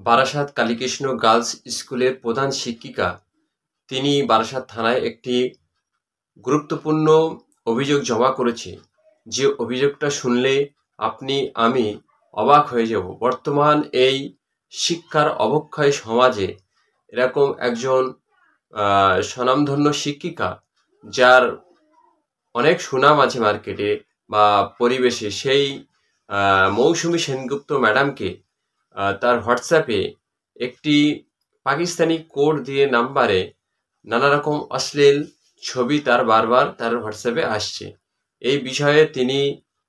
Barasat Kalikrishna girls স্কুলের প্রধান শিক্ষিকা তিনি বারাসাত থানায় একটি গুরুত্বপূর্ণ অভিযোগ জমা করেছে। যে অভিযোগটা শুনলে আমি অবাক হয়ে যাব। বর্তমান এই শিক্ষার অবক্ষয় সমাজে এরকম একজন স্বনামধন্য শিক্ষিকা, যার অনেক সুনাম আছে মার্কেটে বা পরিবেশে, সেই মৌসুমী সেনগুপ্ত ম্যাডামকে তার হোয়াটসঅ্যাপে একটি পাকিস্তানি কোড দিয়ে নাম্বারে নানা রকম অশ্লীল ছবি তার বারবার তার হোয়াটসঅ্যাপে আসছে। এই বিষয়ে তিনি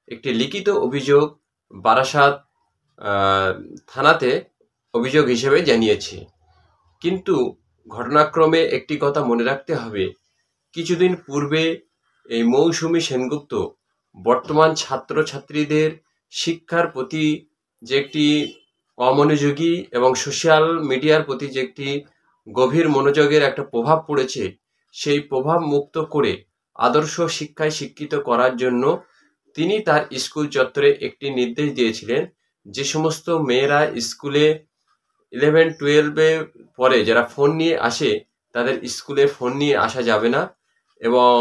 একটি লিখিত অভিযোগ বারাসাত থানাতে অভিযোগ হিসেবে জানিয়েছে। কিন্তু ঘটনাক্রমে একটি কথা মনে রাখতে হবে, কিছুদিন পূর্বে এই মৌসুমী সেনগুপ্ত বর্তমান ছাত্রছাত্রীদের শিক্ষার প্রতি যে একটি অমনোযোগী এবং সোশ্যাল মিডিয়ার প্রতি যে একটি গভীর মনোযোগের একটা প্রভাব পড়েছে, সেই প্রভাব মুক্ত করে আদর্শ শিক্ষায় শিক্ষিত করার জন্য তিনি তার স্কুল চত্বরে একটি নির্দেশ দিয়েছিলেন। যে সমস্ত মেয়েরা স্কুলে 11-12-এ পরে যারা ফোন নিয়ে আসে, তাদের স্কুলে ফোন নিয়ে আসা যাবে না এবং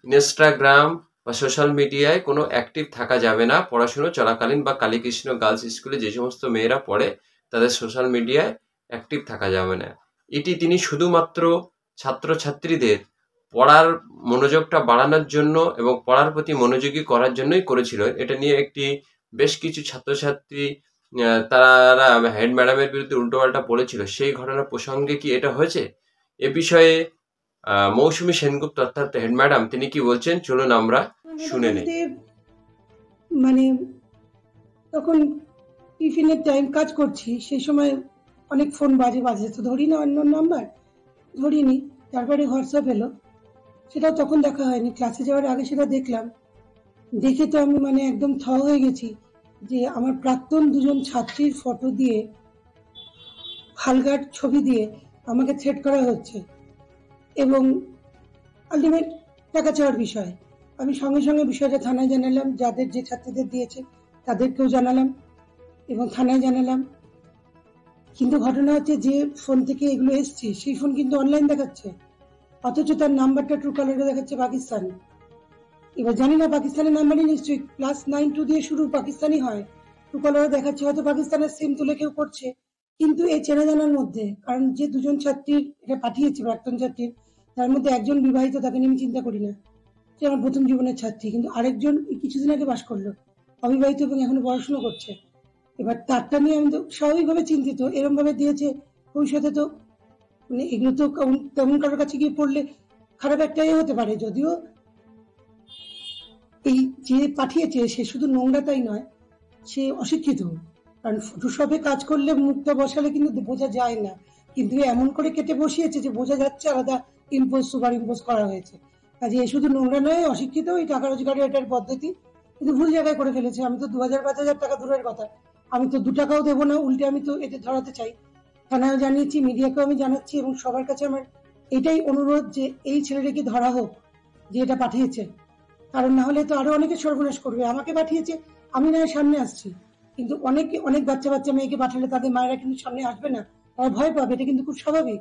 ইনস্টাগ্রাম বা সোশ্যাল মিডিয়ায় কোনো অ্যাক্টিভ থাকা যাবে না পড়াশুনো চলাকালীন, বা কালীকৃষ্ণ গার্লস স্কুলে যে সমস্ত মেয়েরা পড়ে তাদের সোশ্যাল মিডিয়ায় অ্যাক্টিভ থাকা যাবে না। এটি তিনি শুধুমাত্র ছাত্রছাত্রীদের পড়ার মনোযোগটা বাড়ানোর জন্য এবং পড়ার প্রতি মনোযোগী করার জন্যই করেছিল। এটা নিয়ে বেশ কিছু ছাত্রছাত্রী তারা হেড ম্যাডামের বিরুদ্ধে উল্টোপাল্টা বলেছিল। সেই ঘটনা প্রসঙ্গে কি এটা হয়েছে? এ বিষয়ে মৌসুমী সেনগুপ্ত অর্থাৎ হেড ম্যাডাম তিনি কি বলছেন, চলুন আমরা শুনে নেই। মানে তখন টিফিনের টাইম কাজ করছি, সেই সময় অনেক ফোন বাজে তো ধরি না, অন্য নাম্বার ধরিনি। তারপরে হোয়াটসঅ্যাপ এলো, সেটা তখন দেখা হয়নি, ক্লাসে যাওয়ার আগে সেটা দেখলাম। দেখে তো আমি একদম থ হয়ে গেছি যে আমার প্রাক্তন দুজন ছাত্রীর ফটো দিয়ে, হালগার ছবি দিয়ে আমাকে থ্রেট করা হচ্ছে এবং আলটিমেট টাকা চাওয়ার বিষয়। আমি সঙ্গে সঙ্গে বিষয়টা থানায় জানালাম, যাদের যে ছাত্রীদের দিয়েছে তাদেরকেও জানালাম এবং থানায় জানালাম। কিন্তু ঘটনা হচ্ছে, যে ফোন থেকে এগুলো এসছে সেই ফোন কিন্তু অনলাইন দেখাচ্ছে, অথচ তার নাম্বারটা ট্রু কালারে দেখাচ্ছে পাকিস্তান। এবার জানি না, পাকিস্তানের নাম্বারই নিশ্চয়ই +92 দিয়ে শুরু, পাকিস্তানি হয়, ট্রু কালারে দেখাচ্ছে, হয়তো পাকিস্তানের সিম তুলে কেউ করছে। কিন্তু এই চেনা জানার মধ্যে, কারণ যে দুজন ছাত্রীর এটা পাঠিয়েছে প্রাক্তন ছাত্রীর, তার মধ্যে একজন বিবাহিত, তাকে নিয়ে আমি চিন্তা করি না, সে আমার প্রথম জীবনের ছাত্রী। কিন্তু আরেকজন কিছুদিন আগে পাশ করলো, অবিবাহিত এবং এখনো পড়াশোনা করছে। এবার তারটা নিয়ে আমি তো স্বাভাবিকভাবে চিন্তিত। এরকম ভাবে দিয়েছে, ভবিষ্যতে তো এগুলো তো তেমন কারোর কাছে গিয়ে পড়লে খারাপ একটাই হতে পারে। যদিও এই যে পাঠিয়েছে সে শুধু নোংরা তাই নয়, সে অশিক্ষিত। কারণ ফটোশপে কাজ করলে মুখটা বসালে কিন্তু বোঝা যায় না, কিন্তু এমন করে কেটে বসিয়েছে যে বোঝা যাচ্ছে আলাদা সুপার ইম্পোজ করা হয়েছে। কাজে এ শুধু নোংরা নয়, অশিক্ষিত, এই টাকা রোজগারের এটার পদ্ধতি, কিন্তু ভুল জায়গায় করে ফেলেছে। আমি তো 2000-5000 টাকা দূরের কথা, আমি তো 2 টাকাও দেবো না, উল্টে আমি তো এতে ধরাতে চাই। থানায় জানিয়েছি, মিডিয়াকেও আমি জানাচ্ছি এবং সবার কাছে আমার এটাই অনুরোধ যে এই ছেলেটাকে ধরা হোক যে এটা পাঠিয়েছে। কারণ না হলে তো আরো অনেকে সর্বনাশ করবে। আমাকে পাঠিয়েছে, আমি নয় সামনে আসছি, কিন্তু অনেক বাচ্চা মেয়েকে পাঠালে তাদের মায়েরা কিন্তু সামনে আসবে না, তারা ভয় পাবে, এটা কিন্তু খুব স্বাভাবিক।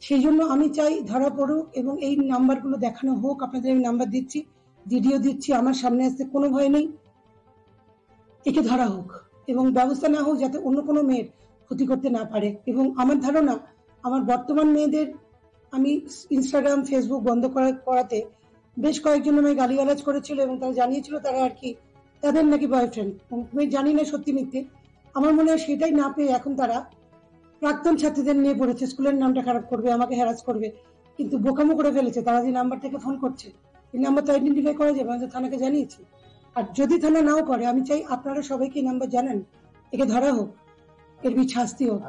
সেই জন্য আমি চাই ধরা পড়ুক এবং এই নাম্বারগুলো দেখানো হোক। আপনাদের আমি নাম্বার দিচ্ছি, ভিডিও দিচ্ছি, আমার সামনে আসতে কোনো ভয় নেই। একে ধরা হোক এবং ব্যবস্থা না হোক যাতে অন্য কোনো মেয়ের ক্ষতি করতে না পারে। এবং আমার ধারণা, আমার বর্তমান মেয়েদের আমি ইনস্টাগ্রাম ফেসবুক বন্ধ করাতে বেশ কয়েকজন আমায় গালিগালাজ করেছিল এবং তারা জানিয়েছিল তারা আর কি তাদের নাকি বয়ফ্রেন্ড। আমি জানি না সত্যি মিথ্যে, আমার মনে হয় সেটাই না পেয়ে এখন তারা প্রাক্তন ছাত্রীদের নিয়ে পড়েছে, স্কুলের নামটা খারাপ করবে, আমাকে হ্যারাস করবে। কিন্তু বোকামো করে ফেলেছে, তারা যে নাম্বার থেকে ফোন করছে এই নাম্বার তো আইডেন্টিফাই করা যাবে, আমি তো থানাকে জানিয়েছি। আর যদি থানা নাও করে, আমি চাই আপনারা সবাইকে নাম্বার জানান, একে ধরা হোক, এর শাস্তি হোক।